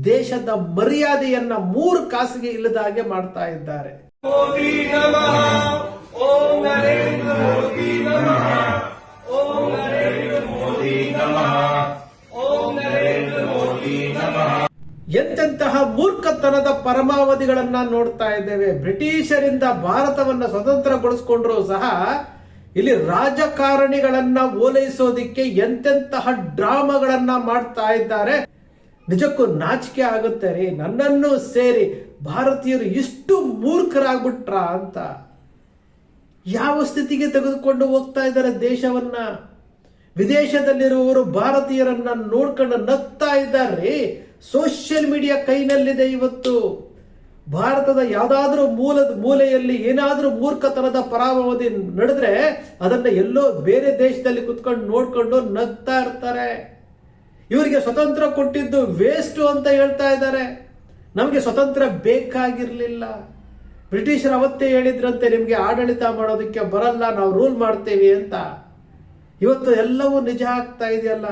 ದೇಶದ ಮರ್ಯಾದೆಯನ್ನ 3 ಕಾಸಿಗೆ ಇಲ್ಲದ ಹಾಗೆ ಮಾಡ್ತಾ ಇದ್ದಾರೆ. ಮೋದಿ ನಮಃ, ಓಂ ನರೇಂದ್ರ ಮೋದಿ ನಮಃ, ಓಂ ನರೇಂದ್ರ ಮೋದಿ ನಮಃ, ಓಂ ನರೇಂದ್ರ ಮೋದಿ ನಮಃ. ಎಂತೆಂತಹ ಮೂರ್ಖತನದ ಪರಮಾವಧಿಗಳನ್ನ ನೋಡ್ತಾ ಇದ್ದೇವೆ. ಬ್ರಿಟಿಷರಿಂದ ಭಾರತವನ್ನ ಸ್ವತಂತ್ರಗೊಳಿಸಿಕೊಂಡ್ರೂ ಸಹ ಇಲ್ಲಿ ರಾಜಕಾರಣಿಗಳನ್ನ ಓಲೈಸೋದಿಕ್ಕೆ ಎಂತೆಂತಹ ಡ್ರಾಮಾಗಳನ್ನ ಮಾಡ್ತಾ ಇದ್ದಾರೆ. ನಿಜಕ್ಕೂ ನಾಚಿಕೆ ಆಗುತ್ತೆ ರೀ. ನನ್ನನ್ನು ಸೇರಿ ಭಾರತೀಯರು ಇಷ್ಟು ಮೂರ್ಖರಾಗ್ಬಿಟ್ರ ಅಂತ. ಯಾವ ಸ್ಥಿತಿಗೆ ತೆಗೆದುಕೊಂಡು ಹೋಗ್ತಾ ಇದ್ದಾರೆ ದೇಶವನ್ನ. ವಿದೇಶದಲ್ಲಿರುವವರು ಭಾರತೀಯರನ್ನ ನೋಡ್ಕೊಂಡು ನಗ್ತಾ ಇದ್ದಾರೆ. ಸೋಷಿಯಲ್ ಮೀಡಿಯಾ ಕೈನಲ್ಲಿದೆ ಇವತ್ತು. ಭಾರತದ ಯಾವುದಾದ್ರೂ ಮೂಲೆಯಲ್ಲಿ ಏನಾದ್ರೂ ಮೂರ್ಖತನದ ಪರಾಮಾವಧಿ ನಡೆದ್ರೆ ಅದನ್ನ ಎಲ್ಲೋ ಬೇರೆ ದೇಶದಲ್ಲಿ ಕುತ್ಕೊಂಡು ನೋಡ್ಕೊಂಡು ನಗ್ತಾ ಇರ್ತಾರೆ. ಇವರಿಗೆ ಸ್ವತಂತ್ರ ಕೊಟ್ಟಿದ್ದು ವೇಸ್ಟ್ ಅಂತ ಹೇಳ್ತಾ ಇದ್ದಾರೆ. ನಮಗೆ ಸ್ವತಂತ್ರ ಬೇಕಾಗಿರ್ಲಿಲ್ಲ. ಬ್ರಿಟಿಷರು ಅವತ್ತೇ ಹೇಳಿದ್ರಂತೆ ನಿಮಗೆ ಆಡಳಿತ ಮಾಡೋದಕ್ಕೆ ಬರಲ್ಲ, ನಾವು ರೂಲ್ ಮಾಡ್ತೇವೆ ಅಂತ. ಇವತ್ತು ಎಲ್ಲವೂ ನಿಜ ಆಗ್ತಾ ಇದೆಯಲ್ಲ.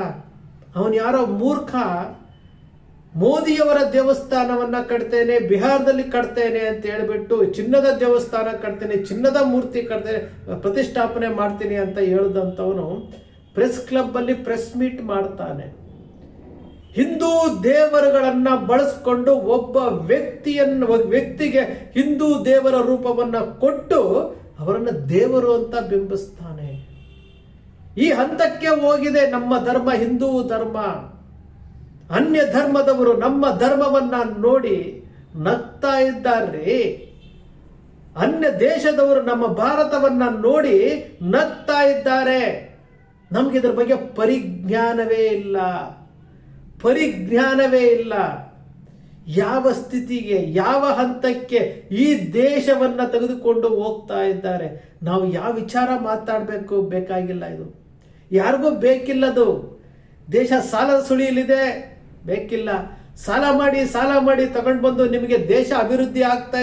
ಅವನು ಯಾರೋ ಮೂರ್ಖ ಮೋದಿಯವರ ದೇವಸ್ಥಾನವನ್ನ ಕಟ್ತೇನೆ, ಬಿಹಾರದಲ್ಲಿ ಕಟ್ತೇನೆ ಅಂತ ಹೇಳ್ಬಿಟ್ಟು ಚಿನ್ನದ ದೇವಸ್ಥಾನ ಕಟ್ತೇನೆ, ಚಿನ್ನದ ಮೂರ್ತಿ ಕಟ್ತೇನೆ, ಪ್ರತಿಷ್ಠಾಪನೆ ಮಾಡ್ತೀನಿ ಅಂತ ಹೇಳಿದಂಥವನು ಪ್ರೆಸ್ ಕ್ಲಬ್ ಅಲ್ಲಿ ಪ್ರೆಸ್ ಮೀಟ್ ಮಾಡ್ತಾನೆ. ಹಿಂದೂ ದೇವರುಗಳನ್ನ ಬಳಸ್ಕೊಂಡು ಒಬ್ಬ ವ್ಯಕ್ತಿಗೆ ಹಿಂದೂ ದೇವರ ರೂಪವನ್ನ ಕೊಟ್ಟು ಅವರನ್ನ ದೇವರು ಅಂತ ಬಿಂಬಿಸ್ತಾನೆ. ಈ ಹಂತಕ್ಕೆ ಹೋಗಿದೆ ನಮ್ಮ ಧರ್ಮ, ಹಿಂದೂ ಧರ್ಮ. ಅನ್ಯ ಧರ್ಮದವರು ನಮ್ಮ ಧರ್ಮವನ್ನ ನೋಡಿ ನಗ್ತಾ ಇದ್ದಾರೆ. ಅನ್ಯ ದೇಶದವರು ನಮ್ಮ ಭಾರತವನ್ನ ನೋಡಿ ನಗ್ತಾ ಇದ್ದಾರೆ. ನಮ್ಗೆ ಇದ್ರ ಬಗ್ಗೆ ಪರಿಜ್ಞಾನವೇ ಇಲ್ಲ. ಯಾವ ಸ್ಥಿತಿಗೆ, ಯಾವ ಹಂತಕ್ಕೆ ಈ ದೇಶವನ್ನ ತೆಗೆದುಕೊಂಡು ಹೋಗ್ತಾ ಇದ್ದಾರೆ. ನಾವು ಯಾವ ವಿಚಾರ ಮಾತಾಡಬೇಕು ಬೇಕಾಗಿಲ್ಲ. ಇದು ಯಾರಿಗೂ ಬೇಕಿಲ್ಲದು. ದೇಶ ಸಾಲದ ಸುಳಿಯಲಿದೆ, ಬೇಕಿಲ್ಲ. ಸಾಲ ಮಾಡಿ ತಗೊಂಡು ಬಂದು ನಿಮಗೆ ದೇಶ ಅಭಿವೃದ್ಧಿ ಆಗ್ತಾ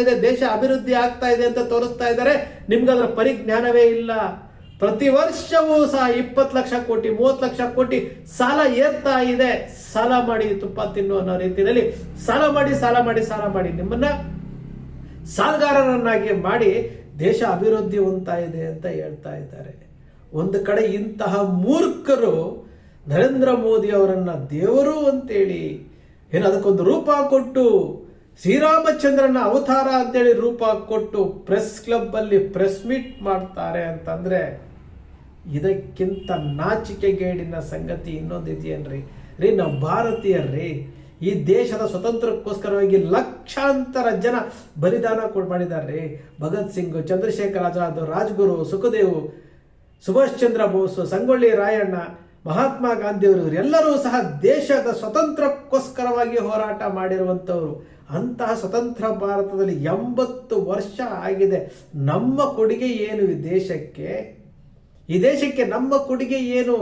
ಇದೆ ಅಂತ ತೋರಿಸ್ತಾ ಇದ್ದಾರೆ. ನಿಮ್ಗೆ ಅದರ ಪರಿಜ್ಞಾನವೇ ಇಲ್ಲ. ಪ್ರತಿ ವರ್ಷವೂ ಸಹ 20 ಲಕ್ಷ ಕೋಟಿ 30 ಲಕ್ಷ ಕೋಟಿ ಸಾಲ ಏರ್ತಾ ಇದೆ. ಸಾಲ ಮಾಡಿ ತುಪ್ಪ ತಿನ್ನು ಅನ್ನೋ ರೀತಿಯಲ್ಲಿ ಸಾಲ ಮಾಡಿ ನಿಮ್ಮನ್ನ ಸಾಲಗಾರರನ್ನಾಗಿ ಮಾಡಿ ದೇಶ ಅಭಿವೃದ್ಧಿ ಹೊಂದ್ತಾ ಇದೆ ಅಂತ ಹೇಳ್ತಾ ಇದ್ದಾರೆ. ಒಂದು ಕಡೆ ಇಂತಹ ಮೂರ್ಖರು ನರೇಂದ್ರ ಮೋದಿ ಅವರನ್ನ ದೇವರು ಅಂತೇಳಿ ಅದಕ್ಕೊಂದು ರೂಪ ಕೊಟ್ಟು, ಶ್ರೀರಾಮಚಂದ್ರನ ಅವತಾರ ಅಂತೇಳಿ ರೂಪ ಕೊಟ್ಟು ಪ್ರೆಸ್ ಕ್ಲಬ್ ಅಲ್ಲಿ ಪ್ರೆಸ್ ಮೀಟ್ ಮಾಡ್ತಾರೆ ಅಂತಂದ್ರೆ ಇದಕ್ಕಿಂತ ನಾಚಿಕೆಗೇಡಿನ ಸಂಗತಿ ಇನ್ನೊಂದಿದೆಯೇನ್ರಿ? ನಾವು ಭಾರತೀಯರ್ರಿ. ಈ ದೇಶದ ಸ್ವತಂತ್ರಕ್ಕೋಸ್ಕರವಾಗಿ ಲಕ್ಷಾಂತರ ಜನ ಬಲಿದಾನ ಮಾಡಿದ್ದಾರೆ. ಭಗತ್ ಸಿಂಗ್, ಚಂದ್ರಶೇಖರ್ ಆಜಾದ್, ರಾಜ್ಗುರು, ಸುಖದೇವ್, ಸುಭಾಷ್ ಚಂದ್ರ ಬೋಸ್, ಸಂಗೊಳ್ಳಿ ರಾಯಣ್ಣ, ಮಹಾತ್ಮ ಗಾಂಧಿಯವರು ಇವರೆಲ್ಲರೂ ಸಹ ದೇಶದ ಸ್ವತಂತ್ರಕ್ಕೋಸ್ಕರವಾಗಿ ಹೋರಾಟ ಮಾಡಿರುವಂಥವ್ರು. ಅಂತಹ ಸ್ವತಂತ್ರ ಭಾರತದಲ್ಲಿ 80 ವರ್ಷ ಆಗಿದೆ. ನಮ್ಮ ಕೊಡುಗೆ ಏನು ಈ ದೇಶಕ್ಕೆ ನಮ್ಮ ಕೊಡುಗೆ ಏನು?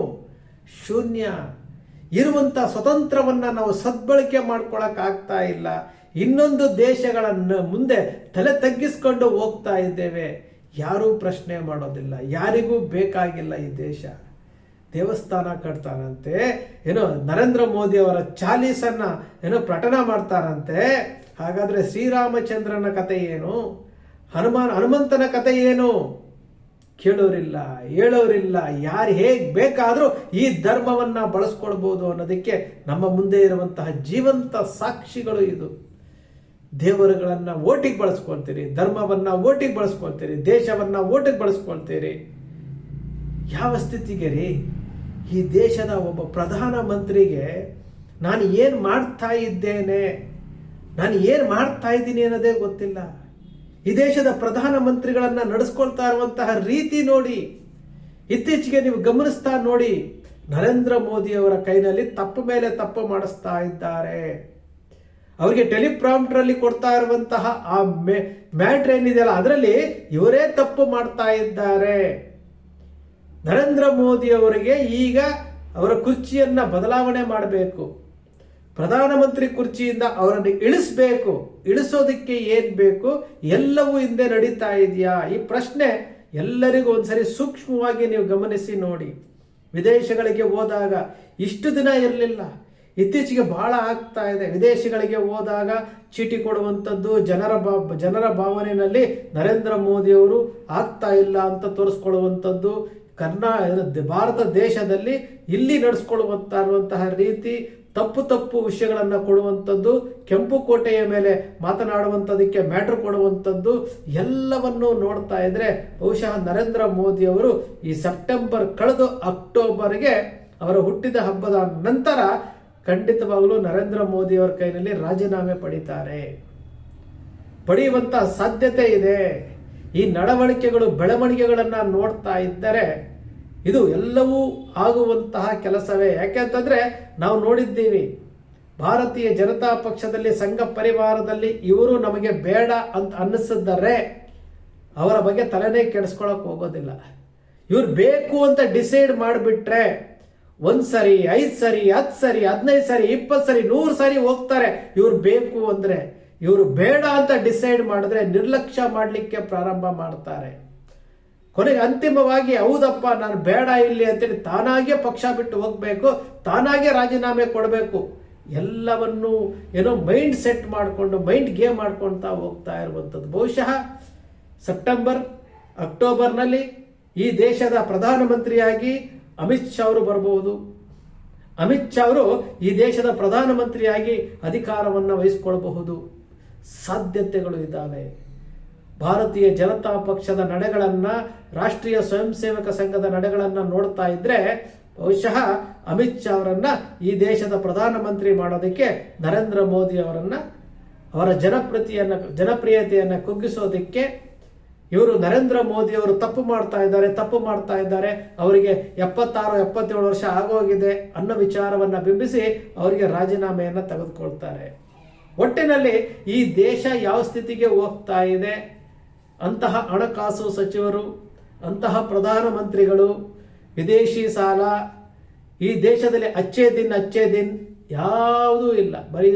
ಶೂನ್ಯ. ಇರುವಂತಹ ಸ್ವತಂತ್ರವನ್ನ ನಾವು ಸದ್ಬಳಕೆ ಮಾಡ್ಕೊಳಕ್ ಆಗ್ತಾ ಇಲ್ಲ. ಇನ್ನೊಂದು ದೇಶಗಳನ್ನು ಮುಂದೆ ತಲೆ ತಗ್ಗಿಸ್ಕೊಂಡು ಹೋಗ್ತಾ ಇದ್ದೇವೆ. ಯಾರೂ ಪ್ರಶ್ನೆ ಮಾಡೋದಿಲ್ಲ. ಯಾರಿಗೂ ಬೇಕಾಗಿಲ್ಲ ಈ ದೇಶ. ದೇವಸ್ಥಾನ ಕಟ್ತಾರಂತೆ, ನರೇಂದ್ರ ಮೋದಿ ಅವರ ಚಾಲೀಸನ್ನ ಪ್ರಕಟಣೆ ಮಾಡ್ತಾರಂತೆ. ಹಾಗಾದ್ರೆ ಶ್ರೀರಾಮಚಂದ್ರನ ಕತೆ ಏನು? ಹನುಮಂತನ ಕತೆ ಏನು? ಕೇಳೋರಿಲ್ಲ, ಹೇಳೋರಿಲ್ಲ. ಯಾರು ಹೇಗ್ ಬೇಕಾದ್ರೂ ಈ ಧರ್ಮವನ್ನ ಬಳಸ್ಕೊಳ್ಬಹುದು ಅನ್ನೋದಕ್ಕೆ ನಮ್ಮ ಮುಂದೆ ಇರುವಂತಹ ಜೀವಂತ ಸಾಕ್ಷಿಗಳು ಇದು. ದೇವರುಗಳನ್ನ ಓಟಿಗೆ ಬಳಸ್ಕೊಳ್ತೀರಿ, ಧರ್ಮವನ್ನ ಓಟಿಗೆ ಬಳಸ್ಕೊಳ್ತೀರಿ, ದೇಶವನ್ನ ಓಟಿಗೆ ಬಳಸ್ಕೊಳ್ತೀರಿ. ಯಾವ ಸ್ಥಿತಿಗೆ ರೀ? ಈ ದೇಶದ ಒಬ್ಬ ಪ್ರಧಾನ ಮಂತ್ರಿಗೆ ನಾನು ಏನು ಮಾಡ್ತಾ ಇದ್ದೀನಿ ಅನ್ನೋದೇ ಗೊತ್ತಿಲ್ಲ. ಈ ದೇಶದ ಪ್ರಧಾನ ಮಂತ್ರಿಗಳನ್ನ ನಡೆಸ್ಕೊಳ್ತಾ ಇರುವಂತಹ ರೀತಿ ನೋಡಿ, ಇತ್ತೀಚೆಗೆ ನೀವು ಗಮನಿಸ್ತಾ ನೋಡಿ, ನರೇಂದ್ರ ಮೋದಿ ಅವರ ಕೈನಲ್ಲಿ ತಪ್ಪು ಮೇಲೆ ತಪ್ಪು ಮಾಡಿಸ್ತಾ ಇದ್ದಾರೆ. ಅವರಿಗೆ ಟೆಲಿಪ್ರಾಂಪ್ಟರ್ ಅಲ್ಲಿ ಕೊಡ್ತಾ ಇರುವಂತಹ ಆ ಮ್ಯಾಟ್ರ್ ಏನಿದೆಯಲ್ಲ ಅದರಲ್ಲಿ ಇವರೇ ತಪ್ಪು ಮಾಡ್ತಾ ಇದ್ದಾರೆ. ನರೇಂದ್ರ ಮೋದಿ ಅವರಿಗೆ ಈಗ ಅವರ ಕುರ್ಚಿಯನ್ನ ಬದಲಾವಣೆ ಮಾಡಬೇಕು. ಪ್ರಧಾನಮಂತ್ರಿ ಕುರ್ಚಿಯಿಂದ ಅವರನ್ನು ಇಳಿಸಬೇಕು. ಇಳಿಸೋದಕ್ಕೆ ಏನ್ ಬೇಕು ಎಲ್ಲವೂ ಹಿಂದೆ ನಡೀತಾ ಇದೆಯಾ? ಈ ಪ್ರಶ್ನೆ ಎಲ್ಲರಿಗೂ ಒಂದ್ಸರಿ ಸೂಕ್ಷ್ಮವಾಗಿ ನೀವು ಗಮನಿಸಿ ನೋಡಿ. ವಿದೇಶಗಳಿಗೆ ಹೋದಾಗ ಇಷ್ಟು ದಿನ ಇರಲಿಲ್ಲ. ಇತ್ತೀಚೆಗೆ ಬಹಳ ಆಗ್ತಾ ಇದೆ. ವಿದೇಶಗಳಿಗೆ ಹೋದಾಗ ಚೀಟಿ ಕೊಡುವಂಥದ್ದು, ಜನರ ಭಾವನೆಯಲ್ಲಿ ನರೇಂದ್ರ ಮೋದಿಯವರು ಆಗ್ತಾ ಇಲ್ಲ ಅಂತ ತೋರಿಸ್ಕೊಳ್ಳುವಂಥದ್ದು, ಭಾರತ ದೇಶದಲ್ಲಿ ಇಲ್ಲಿ ನಡೆಸ್ಕೊಳ್ಳುವಂತ ಇರುವಂತಹ ರೀತಿ ತಪ್ಪು ವಿಷಯಗಳನ್ನು ಕೊಡುವಂಥದ್ದು, ಕೆಂಪು ಕೋಟೆಯ ಮೇಲೆ ಮಾತನಾಡುವಂಥದ್ದಕ್ಕೆ ಮ್ಯಾಟ್ರ್ ಕೊಡುವಂಥದ್ದು ಎಲ್ಲವನ್ನೂ ನೋಡ್ತಾ ಇದ್ರೆ ಬಹುಶಃ ನರೇಂದ್ರ ಮೋದಿಯವರು ಈ ಸೆಪ್ಟೆಂಬರ್ ಕಳೆದು ಅಕ್ಟೋಬರ್ಗೆ ಅವರ ಹುಟ್ಟಿದ ಹಬ್ಬದ ನಂತರ ಖಂಡಿತವಾಗಲೂ ನರೇಂದ್ರ ಮೋದಿಯವರ ಕೈನಲ್ಲಿ ರಾಜೀನಾಮೆ ಪಡೆಯುವಂತಹ ಸಾಧ್ಯತೆ ಇದೆ. ಈ ನಡವಳಿಕೆಗಳು ಬೆಳವಣಿಗೆಗಳನ್ನು ನೋಡ್ತಾ ಇದ್ದರೆ ಇದು ಎಲ್ಲವೂ ಆಗುವಂತಹ ಕೆಲಸವೇ. ಯಾಕೆಂತಂದ್ರೆ ನಾವು ನೋಡಿದ್ದೀವಿ, ಭಾರತೀಯ ಜನತಾ ಪಕ್ಷದಲ್ಲಿ ಸಂಘ ಪರಿವಾರದಲ್ಲಿ ಇವರು ನಮಗೆ ಬೇಡ ಅಂತ ಅನ್ನಿಸಿದರೆ ಅವರ ಬಗ್ಗೆ ತಲೆನೇ ಕೆಡಿಸ್ಕೊಳಕ್ ಹೋಗೋದಿಲ್ಲ. ಇವ್ರು ಬೇಕು ಅಂತ ಡಿಸೈಡ್ ಮಾಡಿಬಿಟ್ರೆ 1 ಸರಿ 5 ಸರಿ 10 ಸರಿ 15 ಸರಿ 20 ಸರಿ 100 ಸರಿ ಹೋಗ್ತಾರೆ. ಇವ್ರು ಬೇಕು ಅಂದ್ರೆ, ಇವರು ಬೇಡ ಅಂತ ಡಿಸೈಡ್ ಮಾಡಿದ್ರೆ ನಿರ್ಲಕ್ಷ್ಯ ಮಾಡಲಿಕ್ಕೆ ಪ್ರಾರಂಭ ಮಾಡ್ತಾರೆ. ಕೊನೆಗೆ ಅಂತಿಮವಾಗಿ ಹೌದಪ್ಪ ನಾನು ಬೇಡ ಇಲ್ಲಿ ಅಂತೇಳಿ ತಾನಾಗೆ ಪಕ್ಷ ಬಿಟ್ಟು ಹೋಗ್ಬೇಕು, ತಾನಾಗೆ ರಾಜೀನಾಮೆ ಕೊಡಬೇಕು. ಎಲ್ಲವನ್ನೂ ಏನೋ ಮೈಂಡ್ ಸೆಟ್ ಮಾಡಿಕೊಂಡು ಮೈಂಡ್ ಗೇಮ್ ಮಾಡ್ಕೊಳ್ತಾ ಹೋಗ್ತಾ ಇರುವಂಥದ್ದು. ಬಹುಶಃ ಸೆಪ್ಟೆಂಬರ್ ಅಕ್ಟೋಬರ್ನಲ್ಲಿ ಈ ದೇಶದ ಪ್ರಧಾನಮಂತ್ರಿಯಾಗಿ ಅಮಿತ್ ಶಾ ಅವರು ಬರಬಹುದು. ಅಮಿತ್ ಶಾ ಅವರು ಈ ದೇಶದ ಪ್ರಧಾನಮಂತ್ರಿಯಾಗಿ ಅಧಿಕಾರವನ್ನು ವಹಿಸಿಕೊಳ್ಳಬಹುದು. ಸಾಧ್ಯತೆಗಳು ಇದ್ದಾವೆ. ಭಾರತೀಯ ಜನತಾ ಪಕ್ಷದ ನಡೆಗಳನ್ನು, ರಾಷ್ಟ್ರೀಯ ಸ್ವಯಂ ಸೇವಕ ಸಂಘದ ನಡೆಗಳನ್ನು ನೋಡ್ತಾ ಇದ್ರೆ ಬಹುಶಃ ಅಮಿತ್ ಶಾ ಅವರನ್ನ ಈ ದೇಶದ ಪ್ರಧಾನಮಂತ್ರಿ ಮಾಡೋದಕ್ಕೆ ನರೇಂದ್ರ ಮೋದಿ ಅವರ ಜನಪ್ರಿಯತೆಯನ್ನು ಕುಗ್ಗಿಸೋದಕ್ಕೆ ಇವರು ನರೇಂದ್ರ ಮೋದಿ ಅವರು ತಪ್ಪು ಮಾಡ್ತಾ ಇದ್ದಾರೆ, ಅವರಿಗೆ 76-77 ವರ್ಷ ಆಗೋಗಿದೆ ಅನ್ನೋ ವಿಚಾರವನ್ನ ಬಿಂಬಿಸಿ ಅವರಿಗೆ ರಾಜೀನಾಮೆಯನ್ನು ತೆಗೆದುಕೊಳ್ತಾರೆ. ಒಟ್ಟಿನಲ್ಲಿ ಈ ದೇಶ ಯಾವ ಸ್ಥಿತಿಗೆ ಹೋಗ್ತಾ ಇದೆ, ಅಂತಹ ಹಣಕಾಸು ಸಚಿವರು, ಅಂತಹ ಪ್ರಧಾನಮಂತ್ರಿಗಳು, ವಿದೇಶಿ ಸಾಲ, ಈ ದೇಶದಲ್ಲಿ ಅಚ್ಚೇ ದಿನ್ ಯಾವುದೂ ಇಲ್ಲ. ಬರೀ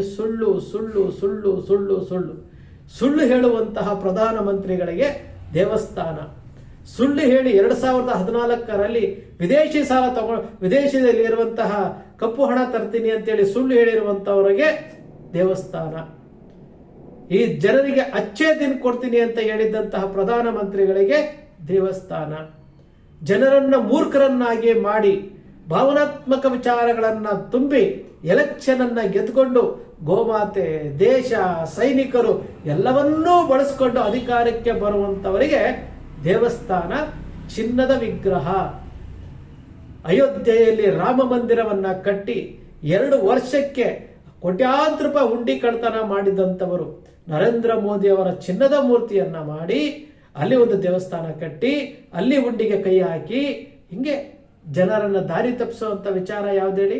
ಸುಳ್ಳು ಹೇಳುವಂತಹ ಪ್ರಧಾನಮಂತ್ರಿಗಳಿಗೆ ದೇವಸ್ಥಾನ, ಸುಳ್ಳು ಹೇಳಿ 2014ರಲ್ಲಿ ವಿದೇಶಿ ಸಾಲ ವಿದೇಶದಲ್ಲಿ ಇರುವಂತಹ ಕಪ್ಪು ಹಣ ತರ್ತೀನಿ ಅಂತೇಳಿ ಸುಳ್ಳು ಹೇಳಿರುವಂತವರಿಗೆ ದೇವಸ್ಥಾನ, ಈ ಜನರಿಗೆ ಅಚ್ಚೇ ದಿನ ಕೊಡ್ತೀನಿ ಅಂತ ಹೇಳಿದ್ದಂತಹ ಪ್ರಧಾನಮಂತ್ರಿಗಳಿಗೆ ದೇವಸ್ಥಾನ, ಜನರನ್ನ ಮೂರ್ಖರನ್ನಾಗಿ ಮಾಡಿ ಭಾವನಾತ್ಮಕ ವಿಚಾರಗಳನ್ನ ತುಂಬಿ ಎಲೆಕ್ಷನ್ ಅನ್ನ ಗೆದ್ದುಕೊಂಡು ಗೋಮಾತೆ, ದೇಶ, ಸೈನಿಕರು ಎಲ್ಲವನ್ನೂ ಬಳಸಿಕೊಂಡು ಅಧಿಕಾರಕ್ಕೆ ಬರುವಂತವರಿಗೆ ದೇವಸ್ಥಾನ, ಚಿನ್ನದ ವಿಗ್ರಹ. ಅಯೋಧ್ಯೆಯಲ್ಲಿ ರಾಮ ಮಂದಿರವನ್ನ ಕಟ್ಟಿ 2 ವರ್ಷಕ್ಕೆ ಕೋಟ್ಯಾಂತರ ರೂಪಾಯಿ ಹುಂಡಿ ಕಳ್ತನ ಮಾಡಿದಂಥವರು ನರೇಂದ್ರ ಮೋದಿ ಅವರ ಚಿನ್ನದ ಮೂರ್ತಿಯನ್ನ ಮಾಡಿ ಅಲ್ಲಿ ಒಂದು ದೇವಸ್ಥಾನ ಕಟ್ಟಿ ಅಲ್ಲಿ ಹುಂಡಿಗೆ ಕೈ ಹಾಕಿ ಹಿಂಗೆ ಜನರನ್ನ ದಾರಿ ತಪ್ಪಿಸುವಂತ ವಿಚಾರ ಯಾವ್ದೇಳಿ?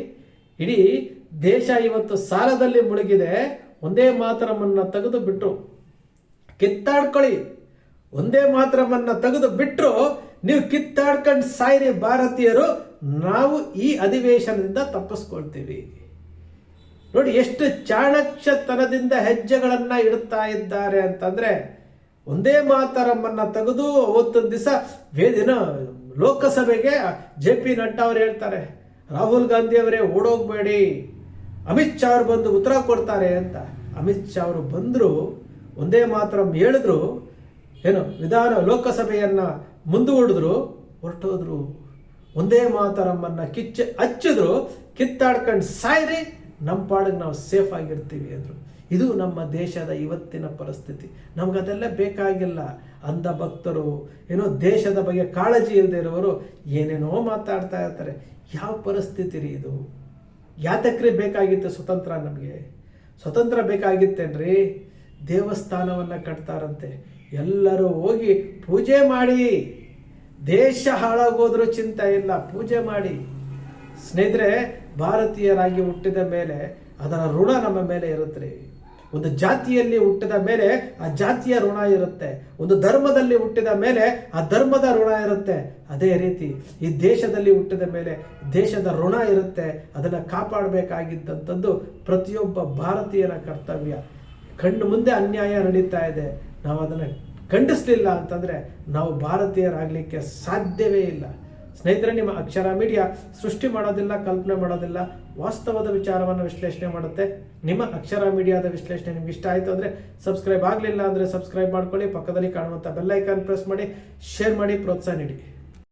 ಇಡೀ ದೇಶ ಇವತ್ತು ಸಾಲದಲ್ಲಿ ಮುಳುಗಿದೆ. ಒಂದೇ ಮಾತರಮನ್ನ ತೆಗೆದು ಬಿಟ್ರು, ಕಿತ್ತಾಡ್ಕೊಳ್ಳಿ, ಒಂದೇ ಮಾತರಮನ್ನ ತೆಗೆದು ಬಿಟ್ರು ನೀವು ಕಿತ್ತಾಡ್ಕೊಂಡು ಸಾಯಿರಿ ಭಾರತೀಯರು, ನಾವು ಈ ಅಧಿವೇಶನದಿಂದ ತಪ್ಪಿಸ್ಕೊಳ್ತೀವಿ. ನೋಡಿ ಎಷ್ಟು ಚಾಣಕ್ಷತನದಿಂದ ಹೆಜ್ಜೆಗಳನ್ನ ಇಡ್ತಾ ಇದ್ದಾರೆ ಅಂತಂದ್ರೆ, ಒಂದೇ ಮಾತರಮನ್ನ ತೆಗೆದು ಅವತ್ತೊಂದು ದಿವಸ ಲೋಕಸಭೆಗೆ JP ನಡ್ಡಾ ಅವರು ಹೇಳ್ತಾರೆ, ರಾಹುಲ್ ಗಾಂಧಿ ಅವರೇ ಓಡೋಗ್ಬೇಡಿ, ಅಮಿತ್ ಶಾ ಅವರು ಬಂದು ಉತ್ತರ ಕೊಡ್ತಾರೆ ಅಂತ. ಅಮಿತ್ ಶಾ ಅವರು ಬಂದ್ರು, ಒಂದೇ ಮಾತರಂ ಹೇಳಿದ್ರು, ಲೋಕಸಭೆಯನ್ನ ಮುಂದೂಡಿದ್ರು, ಹೊರಟೋದ್ರು. ಒಂದೇ ಮಾತರಮ್ಮನ್ನ ಹಚ್ಚಿದ್ರು, ಕಿತ್ತಾಡ್ಕೊಂಡು ಸಾಯ್ರಿ, ನಮ್ಮ ಪಾಡಿಗೆ ನಾವು ಸೇಫ್ ಆಗಿರ್ತೀವಿ ಅಂದ್ರು. ಇದು ನಮ್ಮ ದೇಶದ ಇವತ್ತಿನ ಪರಿಸ್ಥಿತಿ. ನಮ್ಗದೆಲ್ಲ ಬೇಕಾಗಿಲ್ಲ. ಅಂಧ ಭಕ್ತರು, ದೇಶದ ಬಗ್ಗೆ ಕಾಳಜಿ ಇಲ್ಲದೆ ಇರೋರು ಏನೇನೋ ಮಾತಾಡ್ತಾ ಇರ್ತಾರೆ. ಯಾವ ಪರಿಸ್ಥಿತಿ ರೀ ಇದು? ಯಾತಕ್ರಿ ಬೇಕಾಗಿತ್ತು ಸ್ವತಂತ್ರ? ನಮಗೆ ಸ್ವತಂತ್ರ ಬೇಕಾಗಿತ್ತೇನ್ರಿ? ದೇವಸ್ಥಾನವನ್ನ ಕಟ್ತಾರಂತೆ, ಎಲ್ಲರೂ ಹೋಗಿ ಪೂಜೆ ಮಾಡಿ, ದೇಶ ಹಾಳಾಗೋದ್ರೂ ಚಿಂತೆ ಇಲ್ಲ, ಪೂಜೆ ಮಾಡಿ. ಸ್ನೇಹಿತರೆ, ಭಾರತೀಯರಾಗಿ ಹುಟ್ಟಿದ ಮೇಲೆ ಅದರ ಋಣ ನಮ್ಮ ಮೇಲೆ ಇರುತ್ತೆ. ಒಂದು ಜಾತಿಯಲ್ಲಿ ಹುಟ್ಟಿದ ಮೇಲೆ ಆ ಜಾತಿಯ ಋಣ ಇರುತ್ತೆ, ಒಂದು ಧರ್ಮದಲ್ಲಿ ಹುಟ್ಟಿದ ಮೇಲೆ ಆ ಧರ್ಮದ ಋಣ ಇರುತ್ತೆ. ಅದೇ ರೀತಿ ಈ ದೇಶದಲ್ಲಿ ಹುಟ್ಟಿದ ಮೇಲೆ ದೇಶದ ಋಣ ಇರುತ್ತೆ. ಅದನ್ನು ಕಾಪಾಡಬೇಕಾಗಿದ್ದಂಥದ್ದು ಪ್ರತಿಯೊಬ್ಬ ಭಾರತೀಯನ ಕರ್ತವ್ಯ. ಕಣ್ಣು ಮುಂದೆ ಅನ್ಯಾಯ ನಡೀತಾ ಇದೆ, ನಾವು ಅದನ್ನು ಖಂಡಿಸ್ಲಿಲ್ಲ ಅಂತಂದ್ರೆ ನಾವು ಭಾರತೀಯರಾಗಲಿಕ್ಕೆ ಸಾಧ್ಯವೇ ಇಲ್ಲ. ಸ್ನೇಹಿತರೆ, ನಿಮ್ಮ ಅಕ್ಷರ ಮೀಡಿಯಾ ಸೃಷ್ಟಿ ಮಾಡೋದಿಲ್ಲ, ಕಲ್ಪನೆ ಮಾಡೋದಿಲ್ಲ, ವಾಸ್ತವದ ವಿಚಾರವನ್ನು ವಿಶ್ಲೇಷಣೆ ಮಾಡುತ್ತೆ. ನಿಮ್ಮ ಅಕ್ಷರ ಮೀಡಿಯಾದ ವಿಶ್ಲೇಷಣೆ ನಿಮ್ಗೆ ಇಷ್ಟ ಆಯಿತು ಅಂದರೆ ಸಬ್ಸ್ಕ್ರೈಬ್ ಆಗಲಿಲ್ಲ ಅಂದರೆ ಸಬ್ಸ್ಕ್ರೈಬ್ ಮಾಡ್ಕೊಳ್ಳಿ, ಪಕ್ಕದಲ್ಲಿ ಕಾಣುವಂಥ ಬೆಲ್ ಐಕಾನ್ ಪ್ರೆಸ್ ಮಾಡಿ, ಶೇರ್ ಮಾಡಿ, ಪ್ರೋತ್ಸಾಹ ನೀಡಿ.